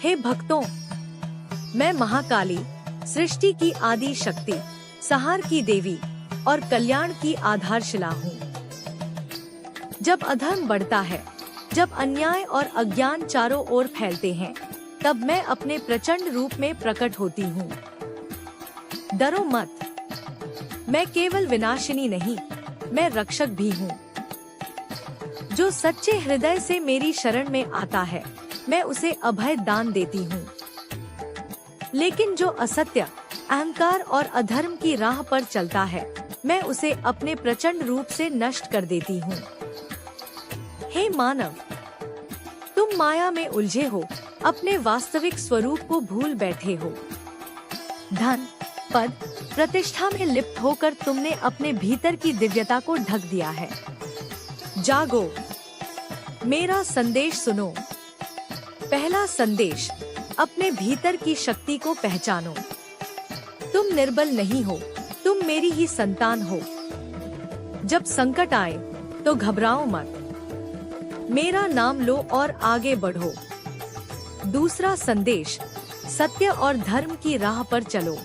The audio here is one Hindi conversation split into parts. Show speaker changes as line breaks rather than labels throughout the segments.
हे भक्तों, मैं महाकाली, सृष्टि की आदि शक्ति, संहार की देवी और कल्याण की आधारशिला हूँ। जब अधर्म बढ़ता है, जब अन्याय और अज्ञान चारों ओर फैलते हैं, तब मैं अपने प्रचंड रूप में प्रकट होती हूँ। डरो मत, मैं केवल विनाशिनी नहीं, मैं रक्षक भी हूँ। जो सच्चे हृदय से मेरी शरण में आता है, मैं उसे अभय दान देती हूँ। लेकिन जो असत्य, अहंकार और अधर्म की राह पर चलता है, मैं उसे अपने प्रचंड रूप से नष्ट कर देती हूँ। हे मानव, तुम माया में उलझे हो, अपने वास्तविक स्वरूप को भूल बैठे हो। धन, पद, प्रतिष्ठा में लिप्त होकर तुमने अपने भीतर की दिव्यता को ढक दिया है। जागो, मेरा संदेश सुनो। पहला संदेश, अपने भीतर की शक्ति को पहचानो। तुम निर्बल नहीं हो, तुम मेरी ही संतान हो। जब संकट आए तो घबराओ मत, मेरा नाम लो और आगे बढ़ो। दूसरा संदेश, सत्य और धर्म की राह पर चलो।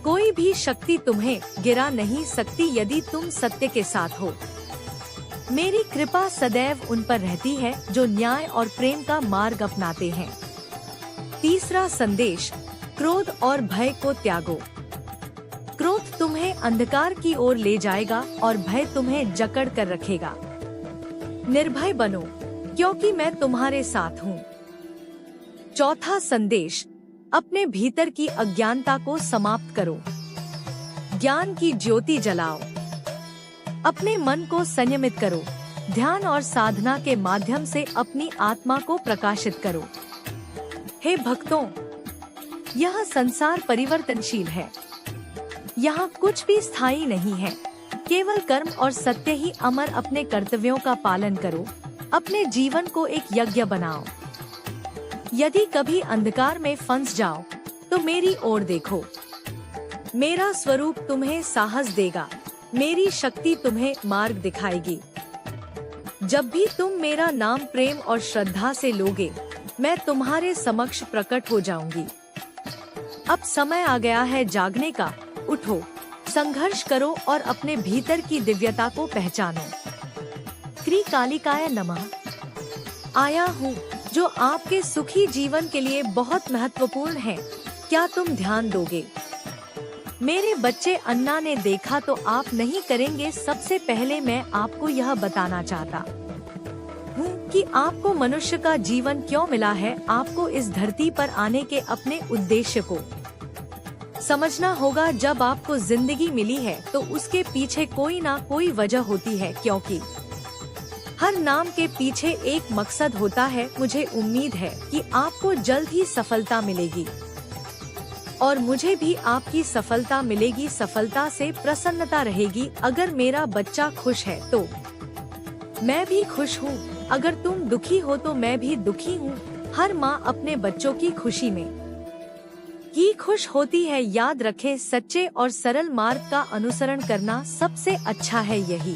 कोई भी शक्ति तुम्हें गिरा नहीं सकती यदि तुम सत्य के साथ हो। मेरी कृपा सदैव उन पर रहती है जो न्याय और प्रेम का मार्ग अपनाते हैं। तीसरा संदेश, क्रोध और भय को त्यागो। क्रोध तुम्हें अंधकार की ओर ले जाएगा और भय तुम्हें जकड़ कर रखेगा। निर्भय बनो, क्योंकि मैं तुम्हारे साथ हूँ। चौथा संदेश, अपने भीतर की अज्ञानता को समाप्त करो। ज्ञान की ज्योति जलाओ। अपने मन को संयमित करो। ध्यान और साधना के माध्यम से अपनी आत्मा को प्रकाशित करो। हे भक्तों, यह संसार परिवर्तनशील है। यहाँ कुछ भी स्थायी नहीं है। केवल कर्म और सत्य ही अमर। अपने कर्तव्यों का पालन करो। अपने जीवन को एक यज्ञ बनाओ। यदि कभी अंधकार में फंस जाओ तो मेरी ओर देखो। मेरा स्वरूप तुम्हें साहस देगा। मेरी शक्ति तुम्हें मार्ग दिखाएगी। जब भी तुम मेरा नाम प्रेम और श्रद्धा से लोगे, मैं तुम्हारे समक्ष प्रकट हो जाऊंगी। अब समय आ गया है जागने का। उठो, संघर्ष करो और अपने भीतर की दिव्यता को पहचानो। श्री कालिकाय नमः। आया हूँ जो आपके सुखी जीवन के लिए बहुत महत्वपूर्ण है। क्या तुम ध्यान दोगे? मेरे बच्चे, अन्ना ने देखा तो आप नहीं करेंगे। सबसे पहले मैं आपको यह बताना चाहता हूँ कि आपको मनुष्य का जीवन क्यों मिला है। आपको इस धरती पर आने के अपने उद्देश्य को समझना होगा। जब आपको जिंदगी मिली है तो उसके पीछे कोई ना कोई वजह होती है, क्योंकि हर नाम के पीछे एक मकसद होता है। मुझे उम्मीद है कि आपको जल्द ही सफलता मिलेगी और मुझे भी आपकी सफलता मिलेगी। सफलता से प्रसन्नता रहेगी। अगर मेरा बच्चा खुश है तो मैं भी खुश हूँ। अगर तुम दुखी हो तो मैं भी दुखी हूँ। हर माँ अपने बच्चों की खुशी में ही खुश होती है। याद रखें, सच्चे और सरल मार्ग का अनुसरण करना सबसे अच्छा है। यही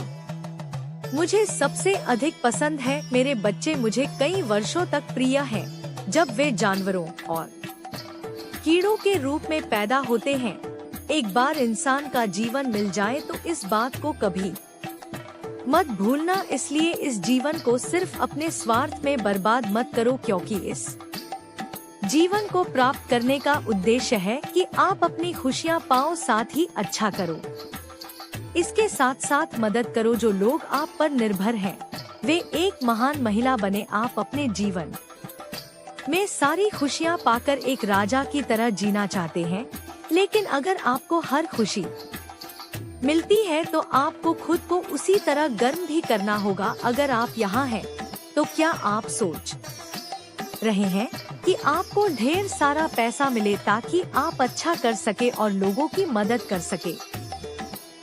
मुझे सबसे अधिक पसंद है। मेरे बच्चे मुझे कई वर्षों तक प्रिय हैं। जब वे जानवरों और कीड़ों के रूप में पैदा होते हैं, एक बार इंसान का जीवन मिल जाए तो इस बात को कभी मत भूलना। इसलिए इस जीवन को सिर्फ अपने स्वार्थ में बर्बाद मत करो, क्योंकि इस जीवन को प्राप्त करने का उद्देश्य है कि आप अपनी खुशियाँ पाओ, साथ ही अच्छा करो। इसके साथ साथ मदद करो जो लोग आप पर निर्भर हैं। वे एक महान महिला बने। आप अपने जीवन में सारी खुशियाँ पाकर एक राजा की तरह जीना चाहते हैं, लेकिन अगर आपको हर खुशी मिलती है तो आपको खुद को उसी तरह गर्म भी करना होगा। अगर आप यहाँ हैं, तो क्या आप सोच रहे हैं कि आपको ढेर सारा पैसा मिले ताकि आप अच्छा कर सके और लोगों की मदद कर सके?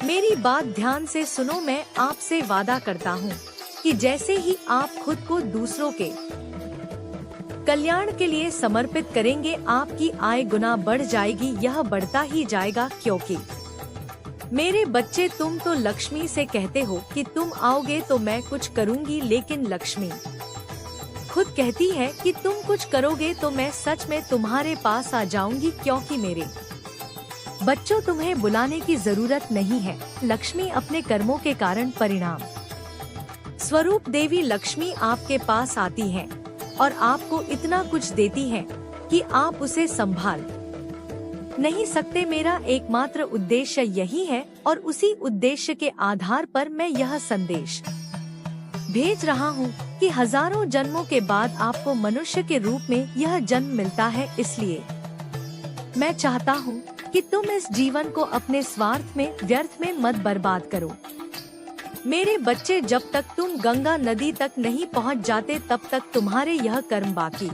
मेरी बात ध्यान से सुनो। मैं आपसे वादा करता हूँ कि जैसे ही आप खुद को दूसरों के कल्याण के लिए समर्पित करेंगे, आपकी आय गुना बढ़ जाएगी। यह बढ़ता ही जाएगा, क्योंकि मेरे बच्चे, तुम तो लक्ष्मी से कहते हो कि तुम आओगे तो मैं कुछ करूँगी, लेकिन लक्ष्मी खुद कहती है कि तुम कुछ करोगे तो मैं सच में तुम्हारे पास आ जाऊंगी, क्योंकि मेरे बच्चों तुम्हें बुलाने की जरूरत नहीं है। लक्ष्मी अपने कर्मों के कारण परिणाम स्वरूप देवी लक्ष्मी आपके पास आती है और आपको इतना कुछ देती है कि आप उसे संभाल नहीं सकते। मेरा एकमात्र उद्देश्य यही है और उसी उद्देश्य के आधार पर मैं यह संदेश भेज रहा हूँ कि हजारों जन्मों के बाद आपको मनुष्य के रूप में यह जन्म मिलता है। इसलिए मैं चाहता हूँ कि तुम इस जीवन को अपने स्वार्थ में व्यर्थ में मत बर्बाद करो। मेरे बच्चे, जब तक तुम गंगा नदी तक नहीं पहुँच जाते तब तक तुम्हारे यह कर्म बाकी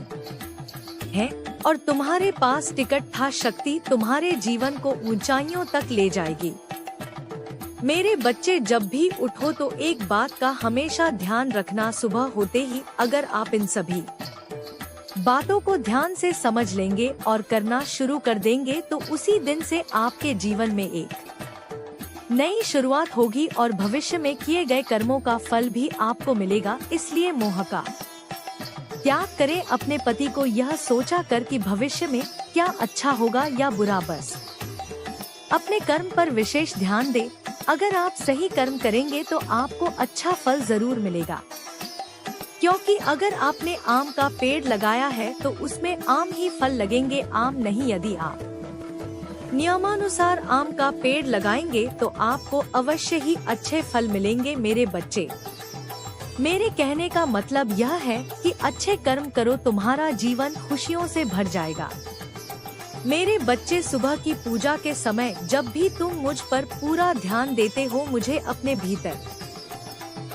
है और तुम्हारे पास टिकट था। शक्ति तुम्हारे जीवन को ऊंचाइयों तक ले जाएगी। मेरे बच्चे, जब भी उठो तो एक बात का हमेशा ध्यान रखना, सुबह होते ही अगर आप इन सभी बातों को ध्यान से समझ लेंगे और करना शुरू कर देंगे तो उसी दिन से आपके जीवन में एक नई शुरुआत होगी और भविष्य में किए गए कर्मों का फल भी आपको मिलेगा। इसलिए मोह का त्याग करें। अपने पति को यह सोचा कर कि भविष्य में क्या अच्छा होगा या बुरा, बस अपने कर्म पर विशेष ध्यान दें। अगर आप सही कर्म करेंगे तो आपको अच्छा फल जरूर मिलेगा, क्योंकि अगर आपने आम का पेड़ लगाया है तो उसमें आम ही फल लगेंगे, आम नहीं। यदि आप नियमानुसार आम का पेड़ लगाएंगे तो आपको अवश्य ही अच्छे फल मिलेंगे। मेरे बच्चे, मेरे कहने का मतलब यह है कि अच्छे कर्म करो, तुम्हारा जीवन खुशियों से भर जाएगा। मेरे बच्चे, सुबह की पूजा के समय जब भी तुम मुझ पर पूरा ध्यान देते हो, मुझे अपने भीतर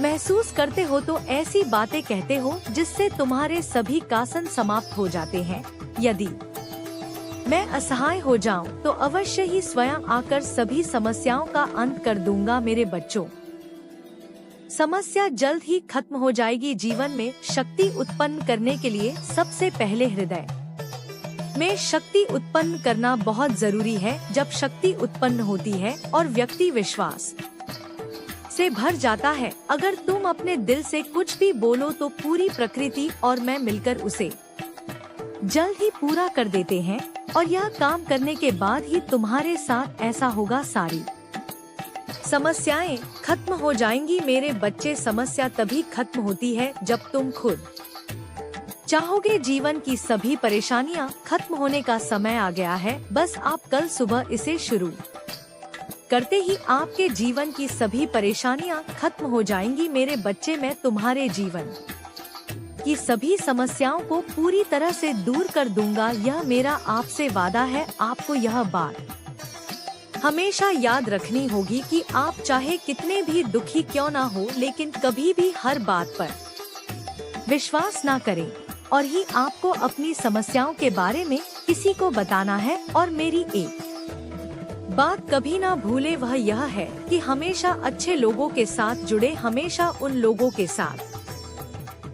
महसूस करते हो तो ऐसी बातें कहते हो जिससे तुम्हारे सभी कासन समाप्त हो जाते हैं। यदि मैं असहाय हो जाऊं तो अवश्य ही स्वयं आकर सभी समस्याओं का अंत कर दूंगा। मेरे बच्चों, समस्या जल्द ही खत्म हो जाएगी। जीवन में शक्ति उत्पन्न करने के लिए सबसे पहले हृदय में शक्ति उत्पन्न करना बहुत जरूरी है। जब शक्ति उत्पन्न होती है और व्यक्ति विश्वास से भर जाता है, अगर तुम अपने दिल से कुछ भी बोलो तो पूरी प्रकृति और मैं मिलकर उसे जल्द ही पूरा कर देते हैं। और यह काम करने के बाद ही तुम्हारे साथ ऐसा होगा, सारी समस्याएं खत्म हो जाएंगी। मेरे बच्चे, समस्या तभी खत्म होती है जब तुम खुद चाहोगे। जीवन की सभी परेशानियां खत्म होने का समय आ गया है, बस आप कल सुबह इसे शुरू करते ही आपके जीवन की सभी परेशानियां खत्म हो जाएंगी। मेरे बच्चे, मैं तुम्हारे जीवन की सभी समस्याओं को पूरी तरह से दूर कर दूंगा, यह मेरा आपसे वादा है। आपको यह बात हमेशा याद रखनी होगी कि आप चाहे कितने भी दुखी क्यों ना हो, लेकिन कभी भी हर बात पर विश्वास ना करें और ही आपको अपनी समस्याओं के बारे में किसी को बताना है। और मेरी एक बात कभी ना भूले, वह यह है कि हमेशा अच्छे लोगों के साथ जुड़े, हमेशा उन लोगों के साथ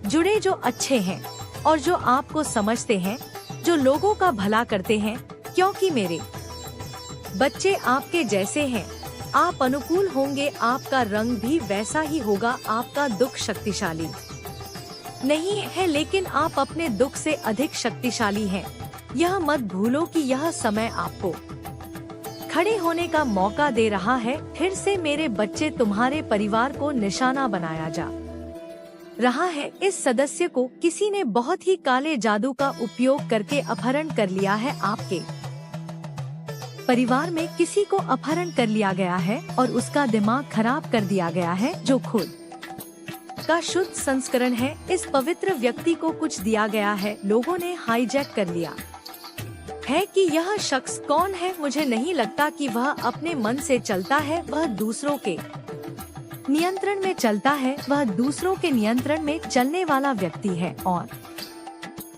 जुड़े जो अच्छे हैं और जो आपको समझते हैं, जो लोगों का भला करते हैं। क्योंकि मेरे बच्चे आपके जैसे हैं, आप अनुकूल होंगे, आपका रंग भी वैसा ही होगा। आपका दुख शक्तिशाली नहीं है, लेकिन आप अपने दुख से अधिक शक्तिशाली हैं। यह मत भूलो कि यह समय आपको खड़े होने का मौका दे रहा है। फिर से मेरे बच्चे, तुम्हारे परिवार को निशाना बनाया जा रहा है। इस सदस्य को किसी ने बहुत ही काले जादू का उपयोग करके अपहरण कर लिया है। आपके परिवार में किसी को अपहरण कर लिया गया है और उसका दिमाग खराब कर दिया गया है, जो खुद का शुद्ध संस्करण है। इस पवित्र व्यक्ति को कुछ दिया गया है, लोगों ने हाईजैक कर लिया है। कि यह शख्स कौन है? मुझे नहीं लगता कि वह अपने मन से चलता है, वह दूसरों के नियंत्रण में चलता है। वह दूसरों के नियंत्रण में चलने वाला व्यक्ति है और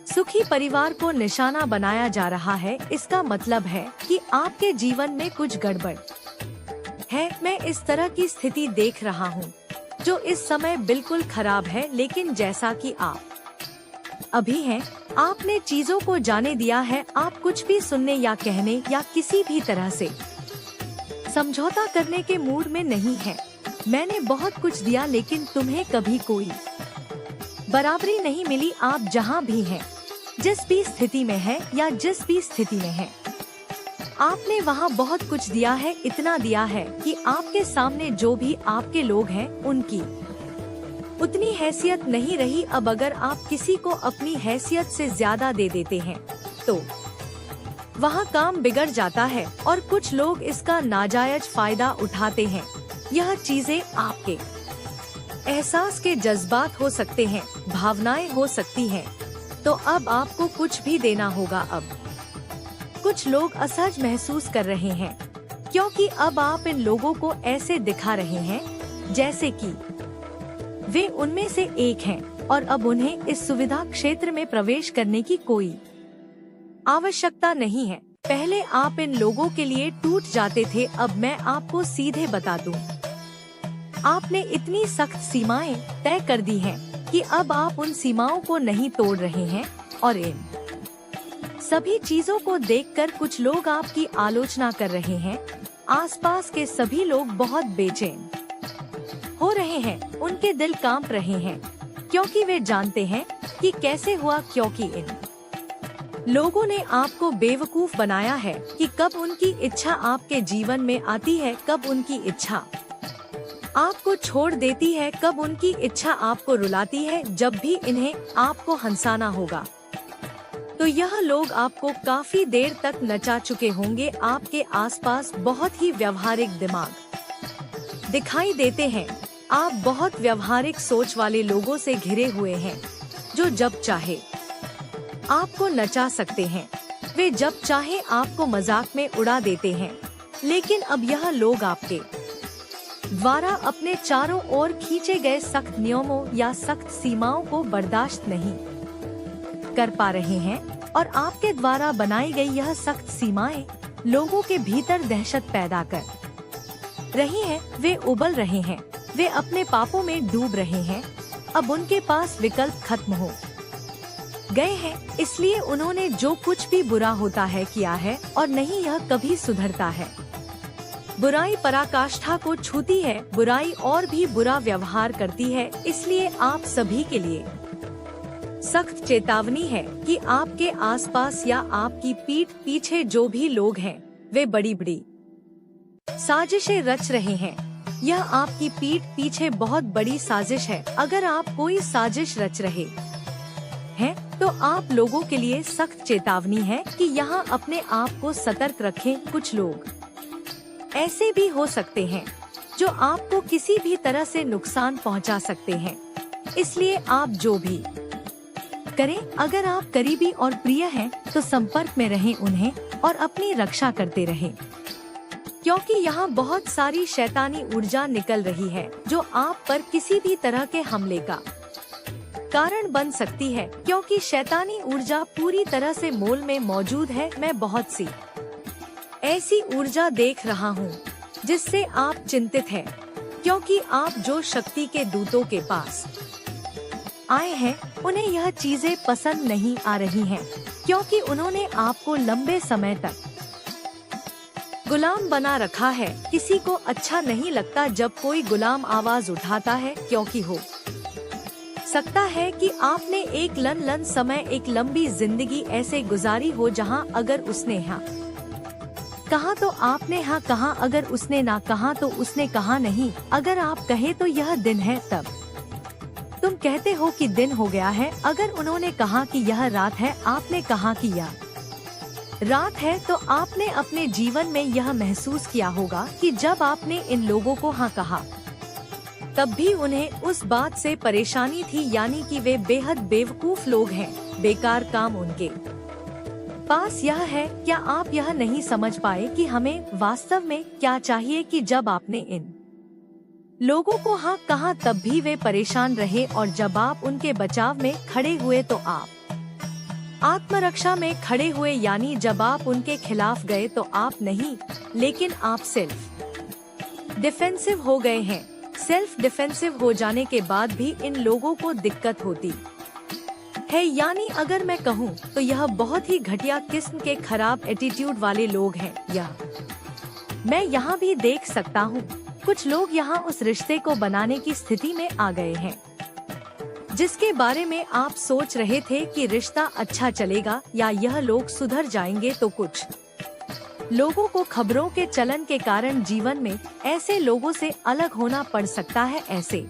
सुखी परिवार को निशाना बनाया जा रहा है। इसका मतलब है कि आपके जीवन में कुछ गड़बड़ है। मैं इस तरह की स्थिति देख रहा हूँ जो इस समय बिल्कुल खराब है, लेकिन जैसा कि आप अभी हैं, आपने चीजों को जाने दिया है। आप कुछ भी सुनने या कहने या किसी भी तरह से समझौता करने के मूड में नहीं है। मैंने बहुत कुछ दिया, लेकिन तुम्हें कभी कोई बराबरी नहीं मिली। आप जहाँ भी हैं, जिस भी स्थिति में हैं या जिस भी स्थिति में हैं, आपने वहाँ बहुत कुछ दिया है, इतना दिया है कि आपके सामने जो भी आपके लोग हैं उनकी उतनी हैसियत नहीं रही। अब अगर आप किसी को अपनी हैसियत से ज्यादा दे देते हैं तो वहाँ काम बिगड़ जाता है और कुछ लोग इसका नाजायज फायदा उठाते हैं। यह चीजें आपके एहसास के जज्बात हो सकते हैं, भावनाएं हो सकती हैं। तो अब आपको कुछ भी देना होगा। अब कुछ लोग असहज महसूस कर रहे हैं क्योंकि अब आप इन लोगों को ऐसे दिखा रहे हैं जैसे कि वे उनमें से एक हैं और अब उन्हें इस सुविधा क्षेत्र में प्रवेश करने की कोई आवश्यकता नहीं है। पहले आप इन लोगों के लिए टूट जाते थे। अब मैं आपको सीधे बता दूं, आपने इतनी सख्त सीमाएं तय कर दी हैं कि अब आप उन सीमाओं को नहीं तोड़ रहे हैं और इन सभी चीजों को देखकर कुछ लोग आपकी आलोचना कर रहे हैं। आसपास के सभी लोग बहुत बेचैन हो रहे हैं, उनके दिल कांप रहे हैं क्योंकि वे जानते हैं कि कैसे हुआ, क्योंकि इन लोगों ने आपको बेवकूफ बनाया है कि कब उनकी इच्छा आपके जीवन में आती है, कब उनकी इच्छा आपको छोड़ देती है, कब उनकी इच्छा आपको रुलाती है। जब भी इन्हें आपको हंसाना होगा तो यह लोग आपको काफी देर तक नचा चुके होंगे। आपके आसपास बहुत ही व्यवहारिक दिमाग दिखाई देते हैं। आप बहुत व्यवहारिक सोच वाले लोगों से घिरे हुए हैं जो जब चाहे आपको नचा सकते हैं, वे जब चाहे आपको मजाक में उड़ा देते हैं। लेकिन अब यह लोग आपके द्वारा अपने चारों ओर खींचे गए सख्त नियमों या सख्त सीमाओं को बर्दाश्त नहीं कर पा रहे हैं और आपके द्वारा बनाई गई यह सख्त सीमाएं लोगों के भीतर दहशत पैदा कर रही हैं। वे उबल रहे हैं, वे अपने पापों में डूब रहे हैं। अब उनके पास विकल्प खत्म हो गए हैं, इसलिए उन्होंने जो कुछ भी बुरा होता है किया है और नहीं यह कभी सुधरता है। बुराई पराकाष्ठा को छूती है, बुराई और भी बुरा व्यवहार करती है। इसलिए आप सभी के लिए सख्त चेतावनी है कि आपके आसपास या आपकी पीठ पीछे जो भी लोग हैं वे बड़ी बड़ी साजिशें रच रहे हैं। यह आपकी पीठ पीछे बहुत बड़ी साजिश है। अगर आप कोई साजिश रच रहे हैं तो आप लोगों के लिए सख्त चेतावनी है कि यहाँ अपने आप को सतर्क रखें। कुछ लोग ऐसे भी हो सकते हैं जो आपको किसी भी तरह से नुकसान पहुंचा सकते हैं। इसलिए आप जो भी करें, अगर आप करीबी और प्रिय हैं तो संपर्क में रहें उन्हें और अपनी रक्षा करते रहें, क्योंकि यहाँ बहुत सारी शैतानी ऊर्जा निकल रही है जो आप पर किसी भी तरह के हमले का कारण बन सकती है। क्योंकि शैतानी ऊर्जा पूरी तरह से मोल में मौजूद है। मैं बहुत सी ऐसी ऊर्जा देख रहा हूँ जिससे आप चिंतित हैं, क्योंकि आप जो शक्ति के दूतों के पास आए हैं उन्हें यह चीजें पसंद नहीं आ रही हैं, क्योंकि उन्होंने आपको लंबे समय तक गुलाम बना रखा है। किसी को अच्छा नहीं लगता जब कोई गुलाम आवाज उठाता है, क्योंकि हो सकता है कि आपने एक लंबा समय, एक लंबी जिंदगी ऐसे गुजारी हो जहां अगर उसने हाँ कहा तो आपने हाँ कहा, अगर उसने ना कहा तो उसने कहा नहीं। अगर आप कहे तो यह दिन है, तब तुम कहते हो कि दिन हो गया है। अगर उन्होंने कहा कि यह रात है, आपने कहा कि यह रात है, तो आपने अपने जीवन में यह महसूस किया होगा कि जब आपने इन लोगों को हाँ कहा तब भी उन्हें उस बात से परेशानी थी, यानी कि वे बेहद बेवकूफ लोग हैं। बेकार काम उनके पास यह है। क्या आप यह नहीं समझ पाए कि हमें वास्तव में क्या चाहिए कि जब आपने इन लोगों को हाँ कहा तब भी वे परेशान रहे, और जब आप उनके बचाव में खड़े हुए तो आप आत्मरक्षा में खड़े हुए, यानी जब आप उनके खिलाफ गए तो आप नहीं, लेकिन आप सेल्फ डिफेंसिव हो गए हैं। सेल्फ डिफेंसिव हो जाने के बाद भी इन लोगों को दिक्कत होती है, यानी अगर मैं कहूँ तो यह बहुत ही घटिया किस्म के खराब एटीट्यूड वाले लोग हैं। यह मैं यहाँ भी देख सकता हूँ। कुछ लोग यहाँ उस रिश्ते को बनाने की स्थिति में आ गए हैं जिसके बारे में आप सोच रहे थे कि रिश्ता अच्छा चलेगा या यह लोग सुधर जाएंगे, तो कुछ लोगों को खबरों के चलन के कारण जीवन में ऐसे लोगों से अलग होना पड़ सकता है। ऐसे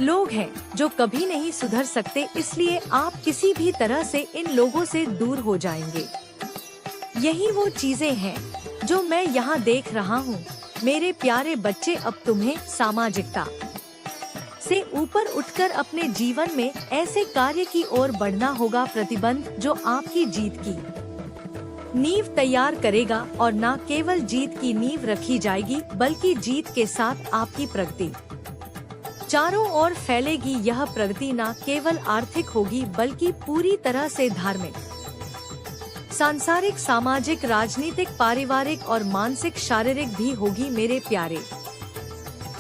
लोग हैं जो कभी नहीं सुधर सकते, इसलिए आप किसी भी तरह से इन लोगों से दूर हो जाएंगे। यही वो चीजें हैं जो मैं यहाँ देख रहा हूँ। मेरे प्यारे बच्चे, अब तुम्हें सामाजिकता से ऊपर उठकर अपने जीवन में ऐसे कार्य की ओर बढ़ना होगा, प्रतिबंध जो आपकी जीत की नींव तैयार करेगा। और न केवल जीत की नींव रखी जाएगी, बल्कि जीत के साथ आपकी प्रगति चारों ओर फैलेगी। यह प्रगति न केवल आर्थिक होगी, बल्कि पूरी तरह से धार्मिक, सांसारिक, सामाजिक, राजनीतिक, पारिवारिक और मानसिक, शारीरिक भी होगी। मेरे प्यारे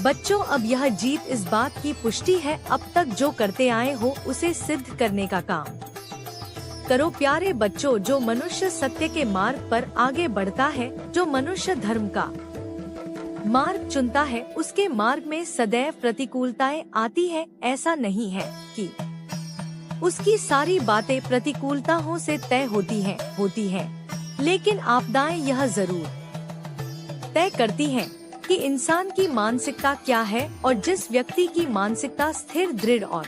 बच्चों, अब यह जीत इस बात की पुष्टि है, अब तक जो करते आए हो उसे सिद्ध करने का काम करो। प्यारे बच्चों, जो मनुष्य सत्य के मार्ग पर आगे बढ़ता है, जो मनुष्य धर्म का मार्ग चुनता है, उसके मार्ग में सदैव प्रतिकूलताएं आती है। ऐसा नहीं है कि उसकी सारी बातें प्रतिकूलताओं से तय होती हैं, लेकिन आपदाएं यह जरूर तय करती हैं कि इंसान की मानसिकता क्या है। और जिस व्यक्ति की मानसिकता स्थिर, दृढ़ और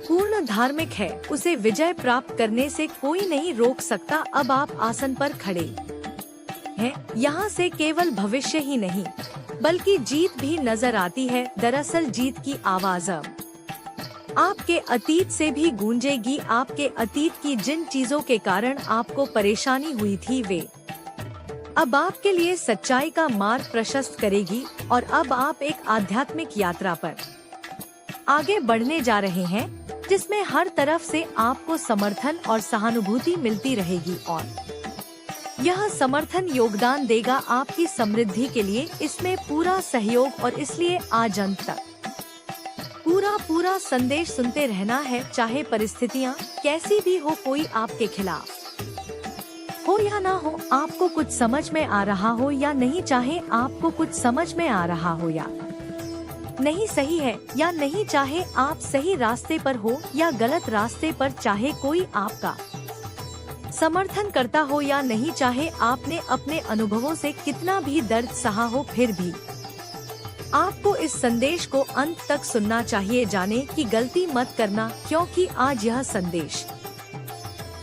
पूर्ण धार्मिक है, उसे विजय प्राप्त करने से कोई नहीं रोक सकता। अब आप आसन पर खड़े हैं, यहाँ से केवल भविष्य ही नहीं बल्कि जीत भी नजर आती है। दरअसल जीत की आवाज अब आपके अतीत से भी गूंजेगी। आपके अतीत की जिन चीजों के कारण आपको परेशानी हुई थी, वे अब आपके लिए सच्चाई का मार्ग प्रशस्त करेगी। और अब आप एक आध्यात्मिक यात्रा पर आगे बढ़ने जा रहे हैं, जिसमें हर तरफ से आपको समर्थन और सहानुभूति मिलती रहेगी। और यह समर्थन योगदान देगा आपकी समृद्धि के लिए। इसमें पूरा सहयोग, और इसलिए आज अंत तक पूरा संदेश सुनते रहना है। चाहे परिस्थितियाँ कैसी भी हो, कोई आपके खिलाफ हो या ना हो, आपको कुछ समझ में आ रहा हो या नहीं, चाहे आपको कुछ समझ में आ रहा हो या नहीं, सही है या नहीं, चाहे आप सही रास्ते पर हो या गलत रास्ते पर, चाहे कोई आपका समर्थन करता हो या नहीं, चाहे आपने अपने अनुभवों से कितना भी दर्द सहा हो, फिर भी आपको इस संदेश को अंत तक सुनना चाहिए। जाने की गलती मत करना, क्योंकि आज यह संदेश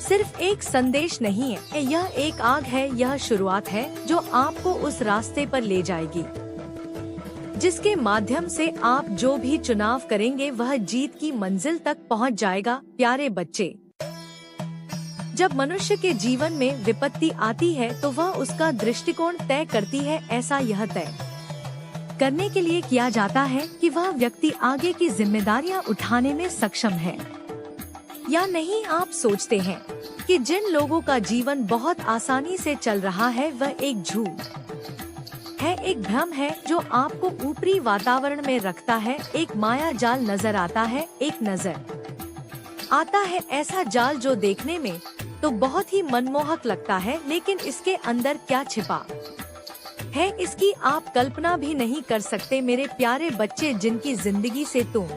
सिर्फ एक संदेश नहीं है, यह एक आग है। यह शुरुआत है जो आपको उस रास्ते पर ले जाएगी जिसके माध्यम से आप जो भी चुनाव करेंगे वह जीत की मंजिल तक पहुंच जाएगा। प्यारे बच्चे, जब मनुष्य के जीवन में विपत्ति आती है तो वह उसका दृष्टिकोण तय करती है। ऐसा यह तय करने के लिए किया जाता है कि वह व्यक्ति आगे की जिम्मेदारियां उठाने में सक्षम है या नहीं। आप सोचते हैं कि जिन लोगों का जीवन बहुत आसानी से चल रहा है, वह एक झूठ है, एक भ्रम है जो आपको ऊपरी वातावरण में रखता है। एक माया जाल नजर आता है, एक नजर आता है ऐसा जाल जो देखने में तो बहुत ही मनमोहक लगता है, लेकिन इसके अंदर क्या छिपा है, इसकी आप कल्पना भी नहीं कर सकते। मेरे प्यारे बच्चे, जिनकी जिंदगी से तुम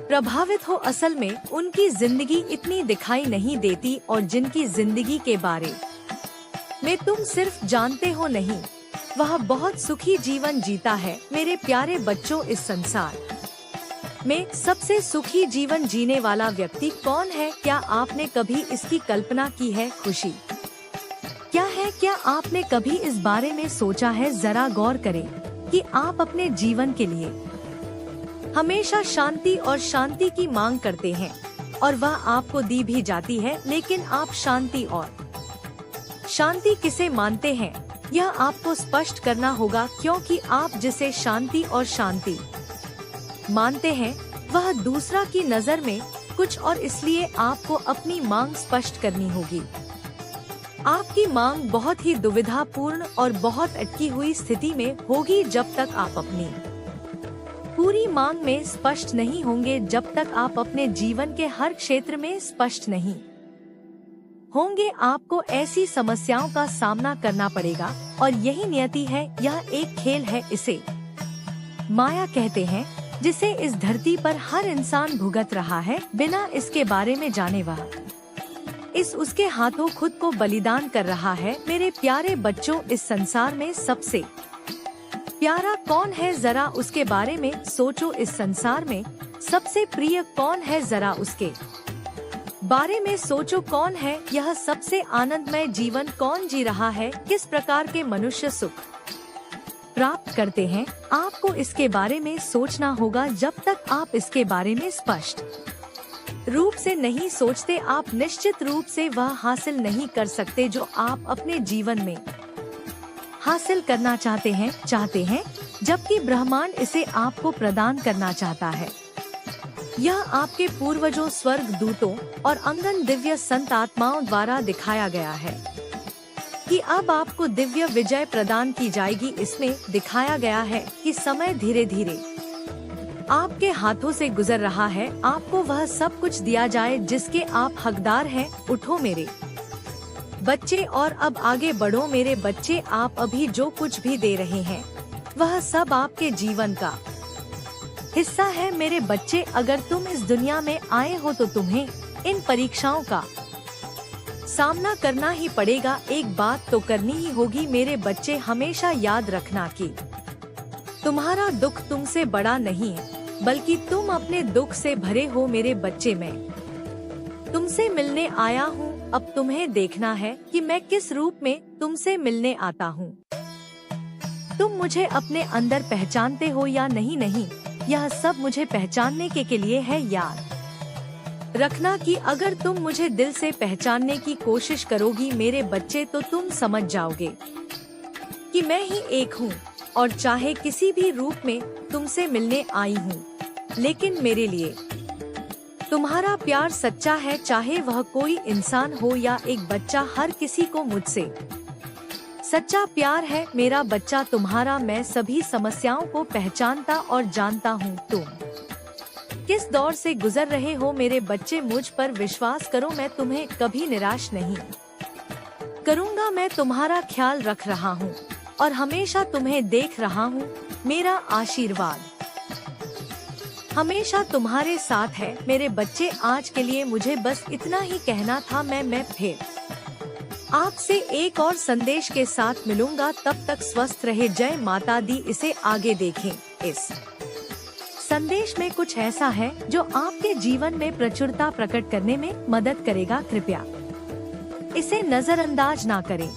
प्रभावित हो, असल में उनकी जिंदगी इतनी दिखाई नहीं देती, और जिनकी जिंदगी के बारे में तुम सिर्फ जानते हो नहीं, वह बहुत सुखी जीवन जीता है। मेरे प्यारे बच्चों, इस संसार में सबसे सुखी जीवन जीने वाला व्यक्ति कौन है? क्या आपने कभी इसकी कल्पना की है? खुशी क्या है? क्या आपने कभी इस बारे में सोचा है? जरा गौर करें कि आप अपने जीवन के लिए हमेशा शांति और शांति की मांग करते हैं, और वह आपको दी भी जाती है, लेकिन आप शांति और शांति किसे मानते हैं, यह आपको स्पष्ट करना होगा, क्योंकि आप जिसे शांति और शांति मानते हैं वह दूसरा की नजर में कुछ और, इसलिए आपको अपनी मांग स्पष्ट करनी होगी। आपकी मांग बहुत ही दुविधापूर्ण और बहुत अटकी हुई स्थिति में होगी जब तक आप अपनी पूरी मांग में स्पष्ट नहीं होंगे, जब तक आप अपने जीवन के हर क्षेत्र में स्पष्ट नहीं होंगे। आपको ऐसी समस्याओं का सामना करना पड़ेगा, और यही नियति है। यह एक खेल है, इसे माया कहते हैं, जिसे इस धरती पर हर इंसान भुगत रहा है बिना इसके बारे में जाने। वह इस उसके हाथों खुद को बलिदान कर रहा है। मेरे प्यारे बच्चों, इस संसार में सबसे प्यारा कौन है, जरा उसके बारे में सोचो। इस संसार में सबसे प्रिय कौन है, जरा उसके बारे में सोचो। कौन है यह सबसे आनंदमय जीवन, कौन जी रहा है, किस प्रकार के मनुष्य सुख प्राप्त करते हैं। आपको इसके बारे में सोचना होगा। जब तक आप इसके बारे में स्पष्ट रूप से नहीं सोचते, आप निश्चित रूप से वह हासिल नहीं कर सकते जो आप अपने जीवन में हासिल करना चाहते हैं, जबकि ब्रह्मांड इसे आपको प्रदान करना चाहता है। यह आपके पूर्वजों, स्वर्ग दूतों और अंगन दिव्य संत आत्माओं द्वारा दिखाया गया है कि अब आपको दिव्य विजय प्रदान की जाएगी। इसमें दिखाया गया है कि समय धीरे धीरे आपके हाथों से गुजर रहा है। आपको वह सब कुछ दिया जाए जिसके आप हकदार हैं। उठो मेरे बच्चे और अब आगे बढ़ो मेरे बच्चे। आप अभी जो कुछ भी दे रहे हैं वह सब आपके जीवन का हिस्सा है मेरे बच्चे। अगर तुम इस दुनिया में आए हो तो तुम्हें इन परीक्षाओं का सामना करना ही पड़ेगा। एक बात तो करनी ही होगी मेरे बच्चे, हमेशा याद रखना कि तुम्हारा दुख तुमसे बड़ा नहीं है, बल्कि तुम अपने दुख से भरे हो मेरे बच्चे। मैं तुमसे मिलने आया हूँ। अब तुम्हें देखना है कि मैं किस रूप में तुमसे मिलने आता हूँ। तुम मुझे अपने अंदर पहचानते हो या नहीं? नहीं, यह सब मुझे पहचानने के लिए है। याद रखना कि अगर तुम मुझे दिल से पहचानने की कोशिश करोगी मेरे बच्चे, तो तुम समझ जाओगे कि मैं ही एक हूँ और चाहे किसी भी रूप में तुमसे मिलने आई हूँ, लेकिन मेरे लिए तुम्हारा प्यार सच्चा है। चाहे वह कोई इंसान हो या एक बच्चा, हर किसी को मुझसे सच्चा प्यार है मेरा बच्चा तुम्हारा। मैं सभी समस्याओं को पहचानता और जानता हूँ। तुम किस दौर से गुजर रहे हो मेरे बच्चे, मुझ पर विश्वास करो। मैं तुम्हें कभी निराश नहीं करूँगा। मैं तुम्हारा ख्याल रख रहा हूँ और हमेशा तुम्हें देख रहा हूँ। मेरा आशीर्वाद हमेशा तुम्हारे साथ है मेरे बच्चे। आज के लिए मुझे बस इतना ही कहना था। मैं फिर आपसे एक और संदेश के साथ मिलूंगा। तब तक स्वस्थ रहे। जय माता दी। इसे आगे देखें। इस संदेश में कुछ ऐसा है जो आपके जीवन में प्रचुरता प्रकट करने में मदद करेगा। कृपया इसे नजरअंदाज ना करें।